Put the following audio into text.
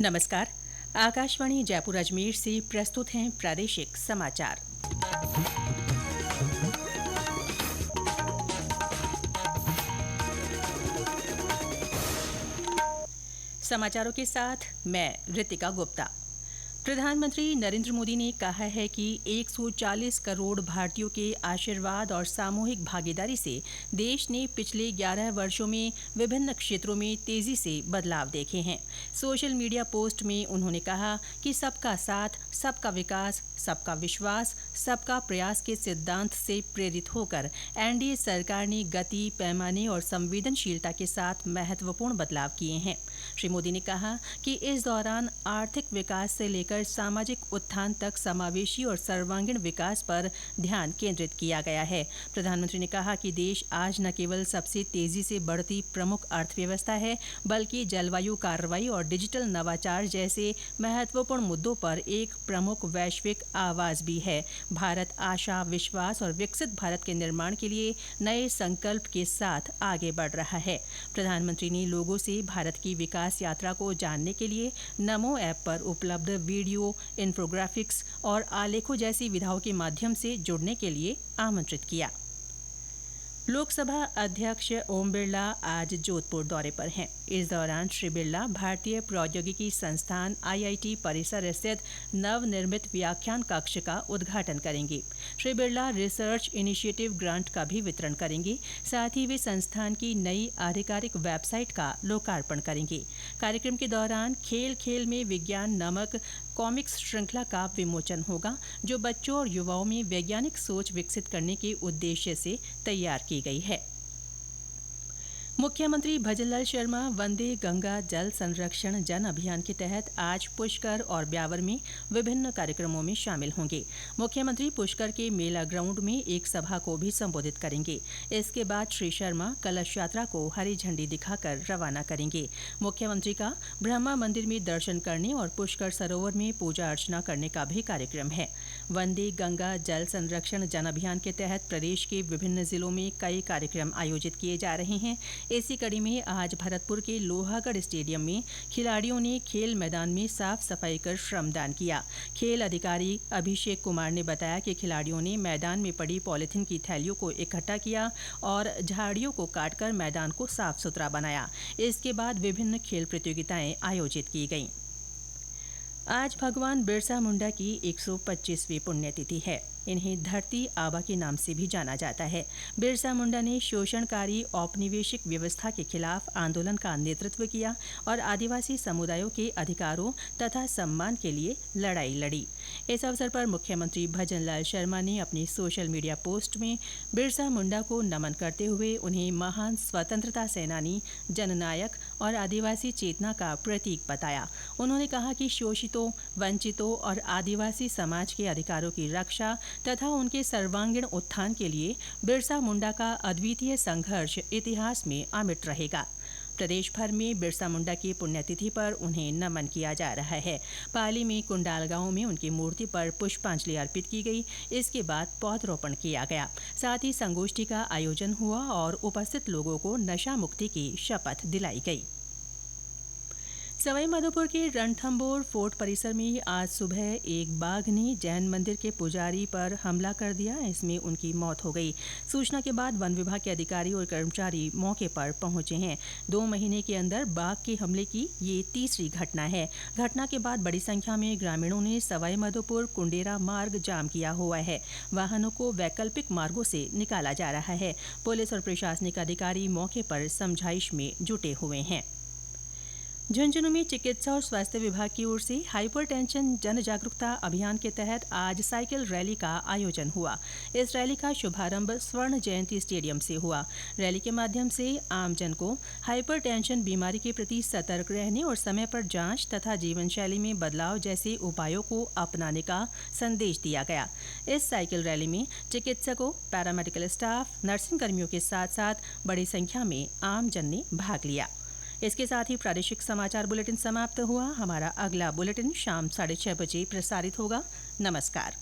नमस्कार। आकाशवाणी जयपुर अजमेर से प्रस्तुत हैं प्रादेशिक समाचार। समाचारों के साथ मैं ऋतिका गुप्ता। प्रधानमंत्री नरेंद्र मोदी ने कहा है कि 140 करोड़ भारतीयों के आशीर्वाद और सामूहिक भागीदारी से देश ने पिछले 11 वर्षों में विभिन्न क्षेत्रों में तेजी से बदलाव देखे हैं। सोशल मीडिया पोस्ट में उन्होंने कहा कि सबका साथ, सबका विकास, सबका विश्वास, सबका प्रयास के सिद्धांत से प्रेरित होकर एनडीए सरकार ने गति, पैमाने और संवेदनशीलता के साथ महत्वपूर्ण बदलाव किए हैं। श्री मोदी ने कहा कि इस दौरान आर्थिक विकास से लेकर सामाजिक उत्थान तक समावेशी और सर्वांगीण विकास पर ध्यान केंद्रित किया गया है। प्रधानमंत्री ने कहा कि देश आज न केवल सबसे तेजी से बढ़ती प्रमुख अर्थव्यवस्था है, बल्कि जलवायु कार्रवाई और डिजिटल नवाचार जैसे महत्वपूर्ण मुद्दों पर एक प्रमुख वैश्विक आवाज भी है। भारत आशा, विश्वास और विकसित भारत के निर्माण के लिए नए संकल्प के साथ आगे बढ़ रहा है। प्रधानमंत्री ने लोगों से भारत की विकास यात्रा को जानने के लिए नमो ऐप पर उपलब्ध वीडियो, इन्फोग्राफिक्स और आलेखों जैसी विधाओं के माध्यम से जुड़ने के लिए आमंत्रित किया। लोकसभा अध्यक्ष ओम बिरला आज जोधपुर दौरे पर हैं। इस दौरान श्री बिरला भारतीय प्रौद्योगिकी संस्थान आईआईटी परिसर स्थित नवनिर्मित व्याख्यान कक्ष का उद्घाटन करेंगे। Shri Birla research initiative grant का भी वितरण करेंगे। साथ ही वे संस्थान की नई आधिकारिक वेबसाइट का लोकार्पण करेंगे। कार्यक्रम के दौरान खेल खेल में विज्ञान नामक कॉमिक्स श्रृंखला का विमोचन होगा, जो बच्चों और युवाओं में वैज्ञानिक सोच विकसित करने के उद्देश्य से तैयार की गई है। मुख्यमंत्री भजनलाल शर्मा वंदे गंगा जल संरक्षण जन अभियान के तहत आज पुष्कर और ब्यावर में विभिन्न कार्यक्रमों में शामिल होंगे। मुख्यमंत्री पुष्कर के मेला ग्राउंड में एक सभा को भी संबोधित करेंगे। इसके बाद श्री शर्मा कलश यात्रा को हरी झंडी दिखाकर रवाना करेंगे। मुख्यमंत्री का ब्रह्मा मंदिर में दर्शन करने और पुष्कर सरोवर में पूजा अर्चना करने का भी कार्यक्रम है। वंदे गंगा जल संरक्षण जन अभियान के तहत प्रदेश के विभिन्न जिलों में कई कार्यक्रम आयोजित किए जा रहे हैं। इसी कड़ी में आज भरतपुर के लोहागढ़ स्टेडियम में खिलाड़ियों ने खेल मैदान में साफ सफाई कर श्रमदान किया। खेल अधिकारी अभिषेक कुमार ने बताया कि खिलाड़ियों ने मैदान में पड़ी पॉलिथीन की थैलियों को इकट्ठा किया और झाड़ियों को काटकर मैदान को साफ सुथरा बनाया। इसके बाद विभिन्न खेल प्रतियोगिताएं आयोजित की गईं। आज भगवान बिरसा मुंडा की 125वीं पुण्यतिथि है। इन्हें धरती आबा के नाम से भी जाना जाता है। बिरसा मुंडा ने शोषणकारी औपनिवेशिक व्यवस्था के खिलाफ आंदोलन का नेतृत्व किया और आदिवासी समुदायों के अधिकारों तथा सम्मान के लिए लड़ाई लड़ी। इस अवसर पर मुख्यमंत्री भजनलाल शर्मा ने अपनी सोशल मीडिया पोस्ट में बिरसा मुंडा को नमन करते हुए उन्हें महान स्वतंत्रता सेनानी, जननायक और आदिवासी चेतना का प्रतीक बताया। उन्होंने कहा कि शोषितों, वंचितों और आदिवासी समाज के अधिकारों की रक्षा तथा उनके सर्वांगीण उत्थान के लिए बिरसा मुंडा का अद्वितीय संघर्ष इतिहास में अमिट रहेगा। प्रदेश भर में बिरसा मुंडा की पुण्यतिथि पर उन्हें नमन किया जा रहा है। पाली में कुंडाल गांव में उनकी मूर्ति पर पुष्पांजलि अर्पित की गई। इसके बाद पौधरोपण किया गया। साथ ही संगोष्ठी का आयोजन हुआ और उपस्थित लोगों को नशा मुक्ति की शपथ दिलाई गई। सवाईमाधोपुर के रणथंभौर फोर्ट परिसर में आज सुबह एक बाघ ने जैन मंदिर के पुजारी पर हमला कर दिया। इसमें उनकी मौत हो गई। सूचना के बाद वन विभाग के अधिकारी और कर्मचारी मौके पर पहुंचे हैं। 2 महीने के अंदर बाघ के हमले की ये तीसरी घटना है। घटना के बाद बड़ी संख्या में ग्रामीणों ने सवाईमाधोपुर कुंडेरा मार्ग जाम किया हुआ है। वाहनों को वैकल्पिक मार्गों से निकाला जा रहा है। पुलिस और प्रशासनिक अधिकारी मौके पर समझाइश में जुटे हुए हैं। झुंझुनू में चिकित्सा और स्वास्थ्य विभाग की ओर से हाइपरटेंशन जन जागरूकता अभियान के तहत आज साइकिल रैली का आयोजन हुआ। इस रैली का शुभारंभ स्वर्ण जयंती स्टेडियम से हुआ। रैली के माध्यम से आमजन को हाइपरटेंशन बीमारी के प्रति सतर्क रहने और समय पर जांच तथा जीवन शैली में बदलाव जैसे उपायों को अपनाने का संदेश दिया गया। इस साइकिल रैली में चिकित्सकों, पैरामेडिकल स्टाफ, नर्सिंग कर्मियों के साथ साथ बड़ी संख्या में आमजन ने भाग लिया। इसके साथ ही प्रादेशिक समाचार बुलेटिन समाप्त हुआ। हमारा अगला बुलेटिन शाम 6:30 बजे प्रसारित होगा। नमस्कार।